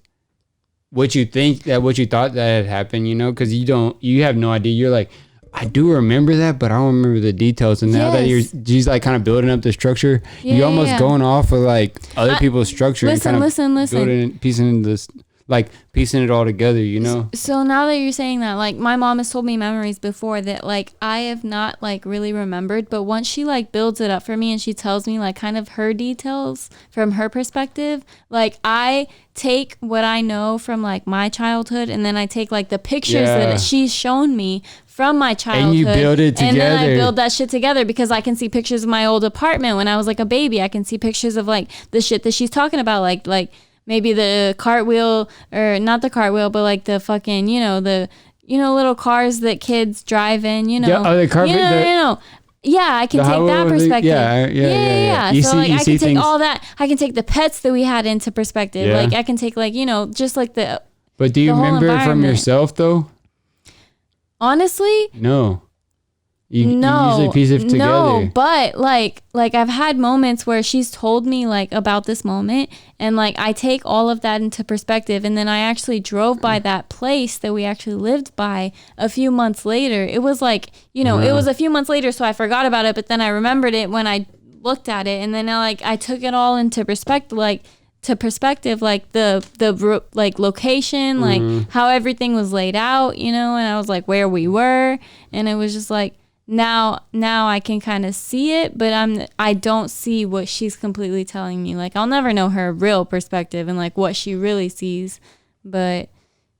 Speaker 4: what you think that what you thought that had happened, you know, because you have no idea. You're like, I do remember that, but I don't remember the details. And now that she's like kind of building up the structure, you're almost going off of like other people's structure and kind of building, piecing it all together, you know?
Speaker 3: So now that you're saying that, like my mom has told me memories before that like I have not like really remembered, but once she like builds it up for me and she tells me like kind of her details from her perspective, like I take what I know from like my childhood and then I take like the pictures that she's shown me from my childhood
Speaker 4: and you build it together.
Speaker 3: And then I build that shit together because I can see pictures of my old apartment when I was like a baby. I can see pictures of like the shit that she's talking about, like maybe the cartwheel, or not the cartwheel, but like the fucking, little cars that kids drive in,
Speaker 4: Yeah, the carpet.
Speaker 3: Yeah, I can take that perspective. Yeah. So like I can take all that. I can take the pets that we had into perspective. Yeah. Like I can take like, just like the.
Speaker 4: But do you remember it from yourself though?
Speaker 3: Honestly?
Speaker 4: No. You usually piece it together.
Speaker 3: No, but like I've had moments where she's told me like about this moment and like I take all of that into perspective, and then I actually drove by that place that we actually lived by a few months later. It was like, it was a few months later, so I forgot about it, but then I remembered it when I looked at it, and then I took it all into perspective, like the like location, like how everything was laid out, and I was like where we were, and it was just like now I can kind of see it, but I don't see what she's completely telling me. Like I'll never know her real perspective and like what she really sees, but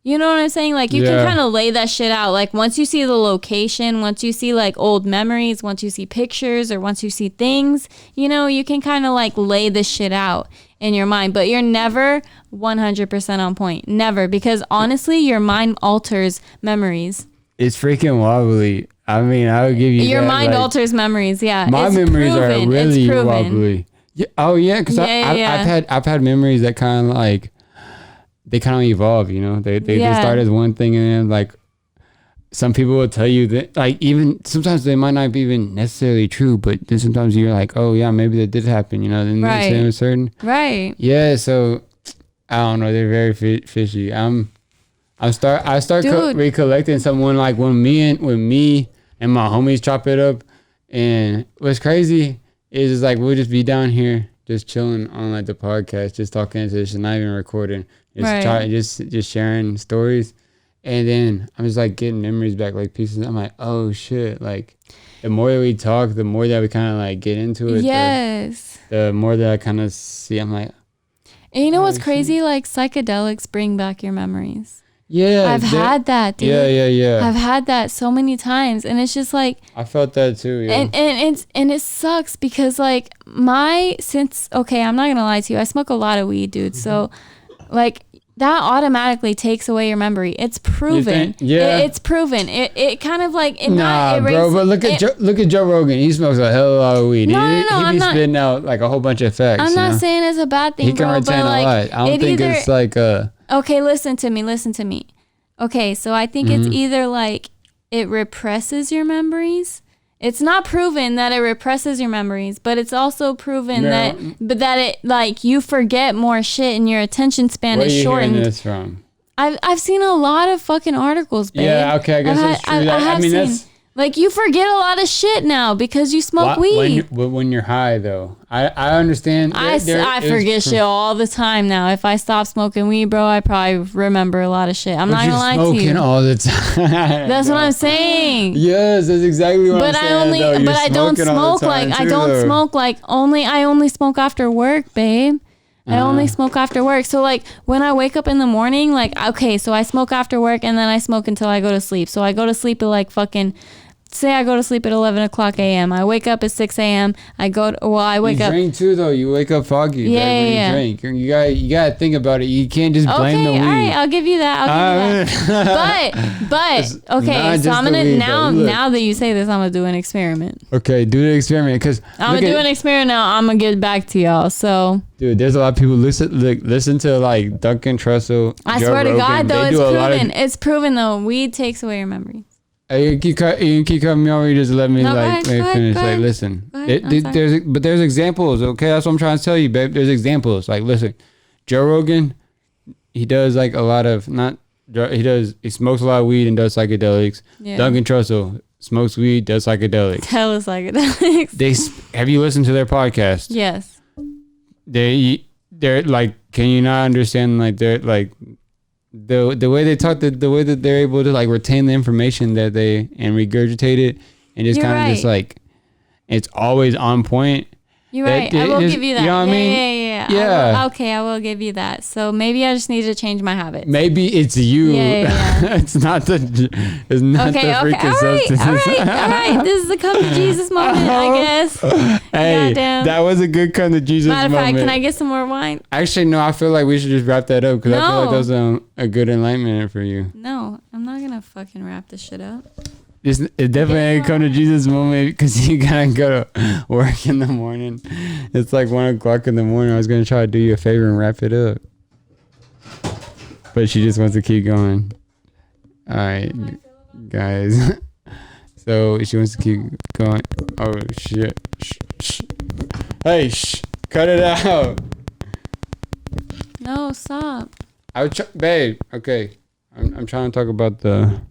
Speaker 3: you know what I'm saying? Like you can kind of lay that shit out. Like once you see the location, once you see like old memories, once you see pictures, or once you see things, you can kind of like lay the shit out in your mind, but you're never 100% on point. Never. Because honestly, your mind alters memories.
Speaker 4: It's freaking wobbly. I mean, I would give you
Speaker 3: your
Speaker 4: that,
Speaker 3: mind alters memories. Yeah.
Speaker 4: My memories are really wobbly. Yeah. Oh yeah. Cause I've had memories that kind of like, they kind of evolve, they start as one thing, and then like some people will tell you that like even sometimes they might not be even necessarily true, but then sometimes you're like, oh yeah, maybe that did happen, then
Speaker 3: right.
Speaker 4: they're certain.
Speaker 3: Right.
Speaker 4: Yeah. So I don't know. They're very fishy. I start recollecting someone like when me and my homies chop it up, and what's crazy is like we'll just be down here just chilling on like the podcast, just talking to this, not even recording. Just sharing stories, and then I'm just like getting memories back, like pieces. I'm like, oh shit! Like the more that we talk, the more that we kind of like get into it.
Speaker 3: Yes.
Speaker 4: The more that I kind of see, I'm like.
Speaker 3: And you know what's crazy? Like psychedelics bring back your memories.
Speaker 4: Yeah,
Speaker 3: I've had that, dude.
Speaker 4: Yeah.
Speaker 3: I've had that so many times, and it's just like
Speaker 4: I felt that too. Yeah.
Speaker 3: And it sucks because like I'm not gonna lie to you, I smoke a lot of weed, dude. So like that automatically takes away your memory. It's proven. It's proven. It kind of like
Speaker 4: bro. But look at Joe Rogan. He smokes a hell of a lot of weed. He be spitting out like a whole bunch of facts.
Speaker 3: I'm not saying it's a bad thing.
Speaker 4: He can retain a lot. I don't think it's like a.
Speaker 3: Okay, listen to me. Okay, so I think it's either like it represses your memories. It's not proven that it represses your memories, but it's also proven that it like you forget more shit and your attention span is shortened.
Speaker 4: Where are you hearing this from?
Speaker 3: I've seen a lot of fucking articles, babe.
Speaker 4: Yeah, okay, I guess that's true. I mean, that's...
Speaker 3: Like, you forget a lot of shit now because you smoke weed.
Speaker 4: When you're high, though. I understand.
Speaker 3: I forget shit all the time now. If I stop smoking weed, bro, I probably remember a lot of shit. I'm not gonna lie to you.
Speaker 4: Smoking all the time.
Speaker 3: That's what I'm saying.
Speaker 4: Yes, that's exactly what I'm saying.
Speaker 3: But I don't smoke I only smoke after work, babe. I only smoke after work. So, like, when I wake up in the morning, like, okay, so I smoke after work and then I smoke until I go to sleep. So I go to sleep at like fucking, say I go to sleep at 11 o'clock a.m. I wake up at 6 a.m. I wake up.
Speaker 4: You drink too, though. You wake up foggy.
Speaker 3: Yeah.
Speaker 4: When you drink. You gotta think about it. You can't just blame the weed.
Speaker 3: Okay, all right, I'll give you that. But okay, so I'm gonna now that you say this, I'm gonna do an experiment.
Speaker 4: Okay, do the experiment because
Speaker 3: I'm gonna do an experiment now. I'm gonna get back to y'all. So,
Speaker 4: dude, there's a lot of people listen to like Duncan Trussell.
Speaker 3: I swear to God, though, it's proven. It's proven though. Weed takes away your memory.
Speaker 4: You keep cutting me off. You just let me finish. Like, listen, there's examples. Okay, that's what I'm trying to tell you, babe. There's examples. Like, listen, Joe Rogan, he does like a lot of he smokes a lot of weed and does psychedelics. Yeah. Duncan Trussell smokes weed, does psychedelics.
Speaker 3: Hell is psychedelics.
Speaker 4: Have you listened to their podcast?
Speaker 3: Yes.
Speaker 4: They're like, can you not understand? Like, they're like. The way they talk, the way that they're able to like retain the information that they and regurgitate it, and just kind of just like, it's always on point.
Speaker 3: You're right. I will give you that.
Speaker 4: You know what I mean?
Speaker 3: Yeah. I will give you that. So maybe I just need to change my habits. Maybe
Speaker 4: it's you. Yeah. It's not the freaking substance.
Speaker 3: All right. This is a come to Jesus moment, I guess.
Speaker 4: Hey, that was a good come to Jesus moment.
Speaker 3: Matter of fact, can I get some more wine?
Speaker 4: Actually, no. I feel like we should just wrap that up because I feel like that was a good enlightenment for you.
Speaker 3: No, I'm not gonna fucking wrap this shit up.
Speaker 4: It definitely ain't come to Jesus moment because you gotta go to work in the morning. It's like 1 o'clock in the morning. I was gonna try to do you a favor and wrap it up, but she just wants to keep going. All right, guys. So she wants to keep going. Oh shit! Shh. Hey, cut it out.
Speaker 3: No, stop.
Speaker 4: Babe. Okay, I'm trying to talk about the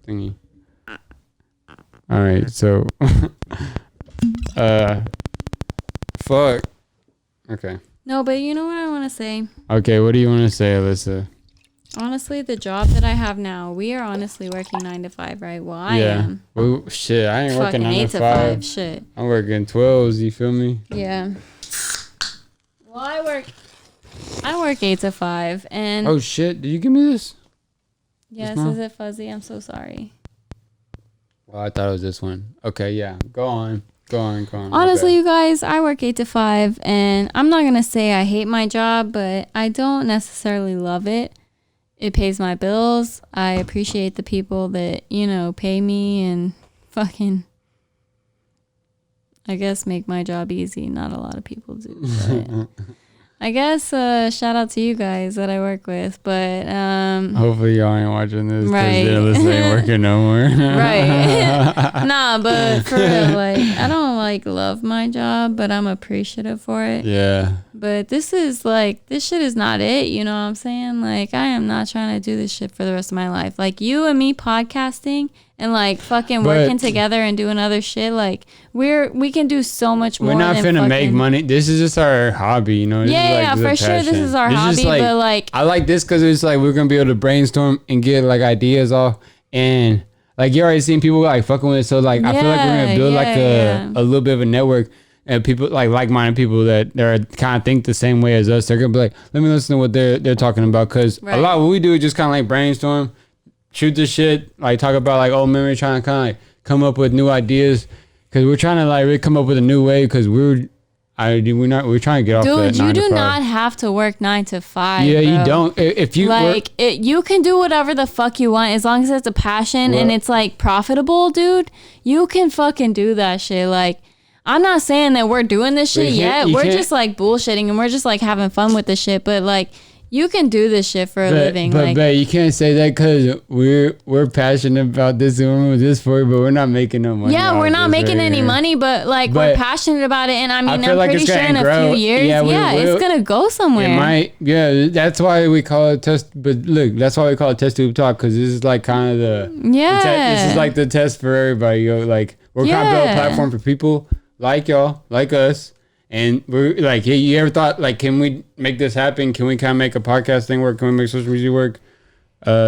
Speaker 4: thingy. All right, so, fuck. Okay.
Speaker 3: No, but you know what I want to say?
Speaker 4: Okay, what do you want to say, Alyssa?
Speaker 3: Honestly, the job that I have now, we are honestly working 9 to 5, right? Well, I am.
Speaker 4: Well, shit, I ain't working 9 to 5.
Speaker 3: Shit.
Speaker 4: I'm working 12s, you feel me?
Speaker 3: Yeah. Well, I work 8 to 5, and...
Speaker 4: Oh, shit, did you give me this?
Speaker 3: Yes, is it fuzzy? I'm so sorry.
Speaker 4: Well, I thought it was this one. Okay, yeah. Go on.
Speaker 3: Honestly, you guys, I work 8 to 5, and I'm not going to say I hate my job, but I don't necessarily love it. It pays my bills. I appreciate the people that, pay me and fucking, I guess, make my job easy. Not a lot of people do, but... I guess shout out to you guys that I work with, but
Speaker 4: hopefully y'all ain't watching this because
Speaker 3: right.
Speaker 4: This ain't working no more.
Speaker 3: Right. Nah, but for real, like, I don't love my job, but I'm appreciative for it.
Speaker 4: Yeah.
Speaker 3: But this shit is not it, you know what I'm saying? Like, I am not trying to do this shit for the rest of my life. Like, you and me podcasting and like fucking working together and doing other shit, like we can do so much more.
Speaker 4: We're not finna make money. This is just our hobby, you know.
Speaker 3: Yeah, for sure. This is our hobby, but like
Speaker 4: I like this because it's like we're gonna be able to brainstorm and get like ideas off, and like you already seen people like fucking with it. So like I feel like we're gonna build a little bit of a network. And people like-minded people that they're kind of think the same way as us. They're gonna be like, let me listen to what they're talking about, because a lot of what we do is just kind of like brainstorm, shoot the shit, like talk about like old memory, trying to kind of like come up with new ideas, because we're trying to like really come up with a new way, because we're trying to get off that 9 to 5. Dude,
Speaker 3: you do not have to work 9 to 5.
Speaker 4: Yeah,
Speaker 3: bro.
Speaker 4: you don't. If you
Speaker 3: you can do whatever the fuck you want as long as it's a passion and it's like profitable, dude. You can fucking do that shit. Like, I'm not saying that we're doing this shit yet. We're just like bullshitting and we're just like having fun with this shit. But like, you can do this shit for a living.
Speaker 4: But
Speaker 3: like,
Speaker 4: you can't say that because we're passionate about this and we're doing this for you, but we're not making no money.
Speaker 3: yeah, we're not making any money, but like we're passionate about it. And I mean, I'm pretty sure in a few years, it's gonna go somewhere.
Speaker 4: It might, yeah. That's why we call it test. But look, that's why we call it Test Tube Talk, because this is like kind of this is like the test for everybody. Yo, like we're kind of building a platform for people like y'all, like us. And we're like, hey, you ever thought, like, can we make this happen? Can we kind of make a podcast thing work? Can we make social media work?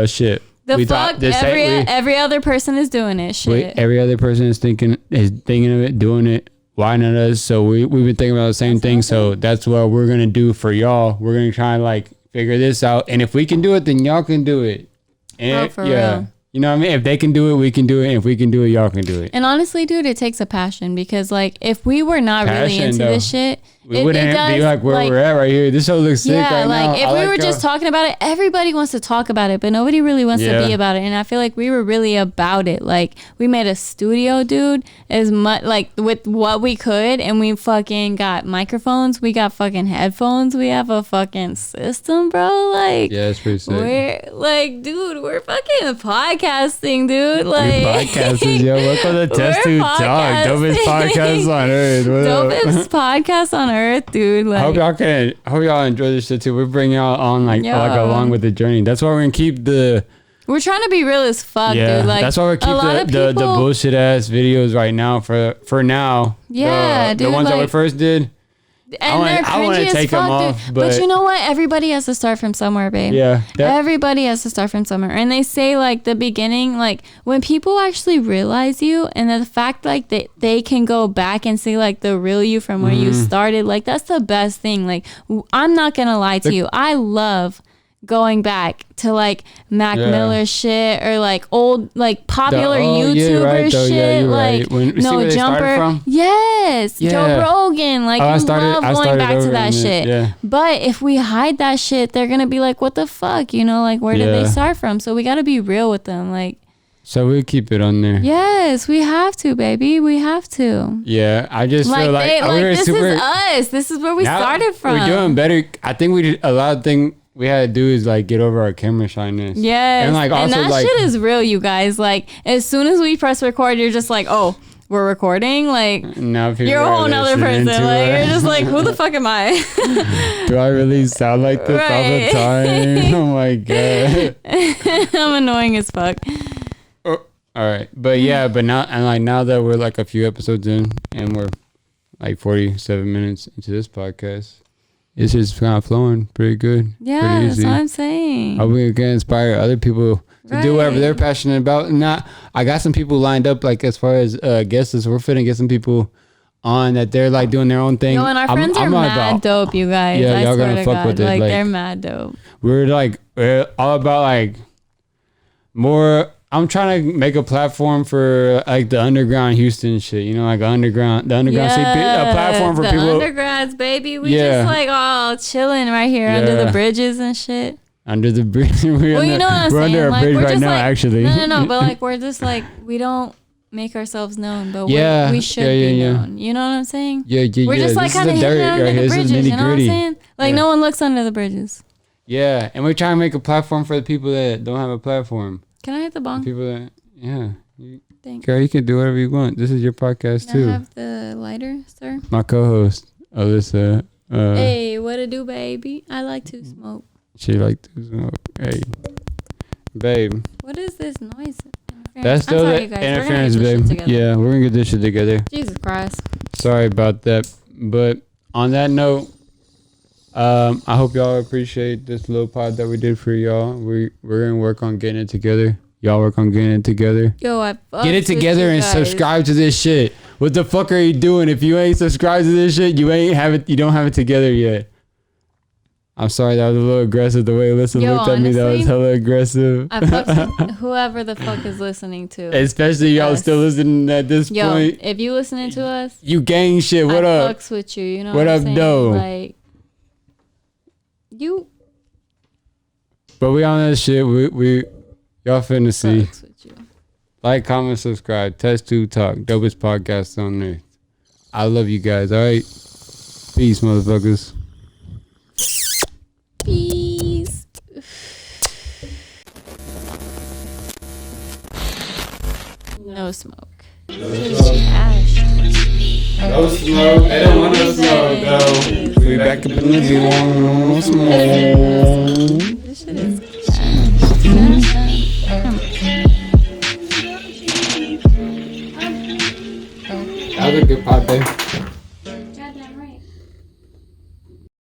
Speaker 4: Shit.
Speaker 3: Every other person is doing it. Shit.
Speaker 4: Every other person is thinking of it, doing it. Why not us? So we've been thinking about the same thing. So that's what we're going to do for y'all. We're going to try and, like, figure this out. And if we can do it, then y'all can do it. And
Speaker 3: for real.
Speaker 4: You know what I mean? If they can do it, we can do it. And if we can do it, y'all can do it.
Speaker 3: And honestly, dude, it takes a passion, because like if we were not really into this shit,
Speaker 4: we wouldn't be like where we're at right here. This show looks sick right now.
Speaker 3: If we were just talking about it, everybody wants to talk about it, but nobody really wants to be about it. And I feel like we were really about it. Like we made a studio, dude, as much like with what we could, and we fucking got microphones, we got fucking headphones, we have a fucking system, bro. Like
Speaker 4: it's pretty sick.
Speaker 3: We're like, dude, we're fucking podcasting, dude. Like
Speaker 4: we're podcasters, yo. Welcome to Test Tube Talk, dopest podcast on earth.
Speaker 3: Dopest podcast on earth, dude. Like,
Speaker 4: I hope y'all enjoy this shit too. We bring y'all on like along with the journey. That's why we're gonna keep
Speaker 3: we're trying to be real as fuck, dude. Like
Speaker 4: that's why we keep the bullshit ass videos right now for now.
Speaker 3: Yeah,
Speaker 4: the ones that we first did.
Speaker 3: And they're cringy as fuck, dude. But you know what? Everybody has to start from somewhere, babe.
Speaker 4: Yeah.
Speaker 3: Everybody has to start from somewhere. And they say like the beginning, like when people actually realize you, and the fact like they can go back and see like the real you from where you started, like that's the best thing. Like I'm not gonna lie to you. I love going back to like Mac Miller shit, or like old like popular YouTuber shit, like No Jumper, Joe Rogan, like you love going back to that shit. But if we hide that shit, they're gonna be like, what the fuck, you know, like where did they start from? So we gotta be real with them, like.
Speaker 4: So we keep it on there.
Speaker 3: Yes, we have to, baby. We have to.
Speaker 4: Yeah, I just feel like
Speaker 3: this is us. This is where we started from.
Speaker 4: We're doing better. I think we did a lot of things we had to do is like get over our camera shyness.
Speaker 3: Yes.
Speaker 4: And like also
Speaker 3: that shit is real, you guys. Like as soon as we press record, you're just like, oh, we're recording. Like
Speaker 4: now
Speaker 3: you're a whole nother person. Like you're just like, who the fuck am I?
Speaker 4: Do I really sound like this all the time? Oh my god.
Speaker 3: I'm annoying as fuck.
Speaker 4: All right. But yeah, but now that we're like a few episodes in and we're like 47 minutes into this podcast, it's just kind of flowing pretty good.
Speaker 3: Yeah,
Speaker 4: pretty easy.
Speaker 3: That's what I'm saying.
Speaker 4: Hope we can inspire other people to do whatever they're passionate about. And I got some people lined up, like as far as guests, so we're finna get some people on that they're like doing their own thing.
Speaker 3: Yo, and our friends are mad dope, you guys.
Speaker 4: Yeah, y'all
Speaker 3: swear
Speaker 4: gonna fuck with it.
Speaker 3: Like they're mad dope.
Speaker 4: We're all about like more. I'm trying to make a platform for like the underground Houston shit, you know, like the underground CP, a platform for people.
Speaker 3: The undergrads, baby. We just like all chilling right here under the bridges and shit.
Speaker 4: Under the bridge.
Speaker 3: You know what I'm saying?
Speaker 4: We're under a bridge right now, actually.
Speaker 3: No, but like we're just like, we don't make ourselves known, but we should be known. You know what I'm saying?
Speaker 4: Yeah.
Speaker 3: We're just like kind of hidden under the bridges, you know what I'm saying? Like no one looks under the bridges.
Speaker 4: Yeah, and we're trying to make a platform for the people that don't have a platform.
Speaker 3: Can I hit the bong?
Speaker 4: People that, girl, you can do whatever you want. This is your podcast too.
Speaker 3: Can I have the lighter, sir?
Speaker 4: My co-host, Alyssa.
Speaker 3: Hey, what it do, baby? I like to smoke.
Speaker 4: She like to smoke. Hey, babe.
Speaker 3: What is this noise?
Speaker 4: That's still the interference, babe. Yeah, we're gonna get this shit together.
Speaker 3: Jesus Christ.
Speaker 4: Sorry about that, but on that note, I hope y'all appreciate this little pod that we did for y'all. We're gonna work on getting it together. Y'all work on getting it together.
Speaker 3: Yo,
Speaker 4: get it together and subscribe to this shit. What the fuck are you doing? If you ain't subscribed to this shit, you don't have it together yet. I'm sorry, that was a little aggressive. The way Alyssa looked at me, that was hella aggressive.
Speaker 3: I fucks whoever the fuck is listening to.
Speaker 4: Especially y'all still listening at this point.
Speaker 3: If you listening to us,
Speaker 4: you gang shit. What up?
Speaker 3: Fucks with you. You know
Speaker 4: what
Speaker 3: I'm
Speaker 4: up,
Speaker 3: saying?
Speaker 4: though?
Speaker 3: Like you.
Speaker 4: But we on that shit. We y'all finna see. Like, comment, subscribe. Test Tube Talk, dopest podcast on earth. I love you guys. All right, peace, motherfuckers.
Speaker 3: Peace. No smoke. Cash.
Speaker 4: No smoke. They don't want no smoke, though. We back up in the view. No smoke.